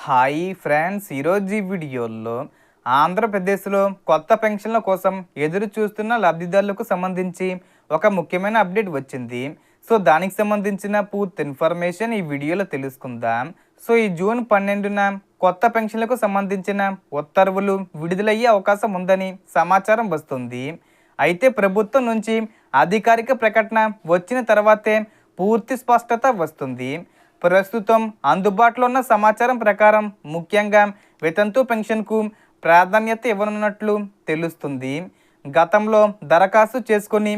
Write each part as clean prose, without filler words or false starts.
Hi friends, ఈరోజు ఈ వీడియోలో ఆంధ్రప్రదేశ్లో కొత్త పెన్షన్ల కోసం ఎదురు చూస్తున్న లబ్ధిదారులకు సంబంధించి ఒక ముఖ్యమైన అప్డేట్ వచ్చింది. సో దానికి సంబంధించిన పూర్తి ఇన్ఫర్మేషన్ ఈ వీడియోలో తెలుసుకుందాం. సో ఈ జూన్ 12న కొత్త పెన్షన్లకు సంబంధించిన ఉత్తర్వులు విడుదలయ్యే అవకాశం ఉందని సమాచారం వస్తుంది. అయితే ప్రభుత్వం నుంచి అధికారిక ప్రకటన వచ్చిన తర్వాతే పూర్తి స్పష్టత వస్తుంది. ప్రస్తుతం అందుబాటులో ఉన్న సమాచారం ప్రకారం ముఖ్యంగా వితంతు పెన్షన్కు ప్రాధాన్యత ఇవ్వనున్నట్లు తెలుస్తుంది. గతంలో దరఖాస్తు చేసుకొని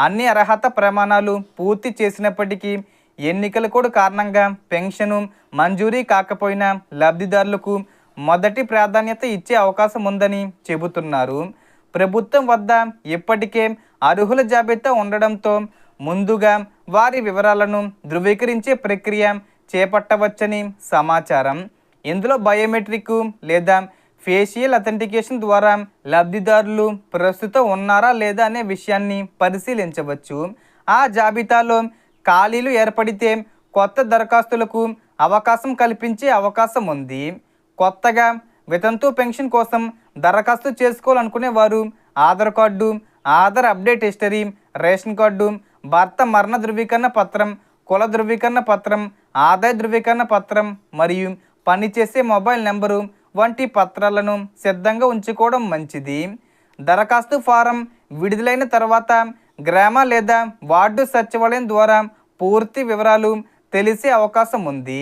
అన్ని అర్హత ప్రమాణాలు పూర్తి చేసినప్పటికీ ఎన్నికల కోడ్ కారణంగా పెన్షను మంజూరీ కాకపోయినా లబ్ధిదారులకు మొదటి ప్రాధాన్యత ఇచ్చే అవకాశం ఉందని చెబుతున్నారు. ప్రభుత్వం వద్ద ఇప్పటికే అర్హుల జాబితా ఉండడంతో ముందుగా వారి వివరాలను ధృవీకరించే ప్రక్రియ చేపట్టవచ్చని సమాచారం. ఇందులో బయోమెట్రిక్ లేదా ఫేషియల్ అథెంటికేషన్ ద్వారా లబ్ధిదారులు ప్రస్తుతం ఉన్నారా లేదా అనే విషయాన్ని పరిశీలించవచ్చు. ఆ జాబితాలో ఖాళీలు ఏర్పడితే కొత్త దరఖాస్తులకు అవకాశం కల్పించే అవకాశం ఉంది. కొత్తగా వితంతు పెన్షన్ కోసం దరఖాస్తు చేసుకోవాలనుకునే వారు Aadhaar card, Aadhaar update history, ration card, భర్త మరణ ధృవీకరణ పత్రం, కుల ధృవీకరణ పత్రం, ఆదాయ ధృవీకరణ పత్రం మరియు పనిచేసే మొబైల్ నెంబరు వంటి పత్రాలను సిద్ధంగా ఉంచుకోవడం మంచిది. దరఖాస్తు ఫారం విడుదలైన తర్వాత గ్రామ లేదా వార్డు సచివాలయం ద్వారా పూర్తి వివరాలు తెలిసే అవకాశం ఉంది.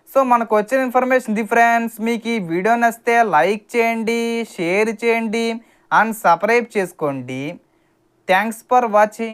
సో మనకు వచ్చిన ఇన్ఫర్మేషన్ ఇది ఫ్రెండ్స్. మీకు ఈ వీడియో నచ్చితే లైక్ చేయండి, షేర్ చేయండి అండ్ సబ్స్క్రైబ్ చేసుకోండి. Thanks for watching.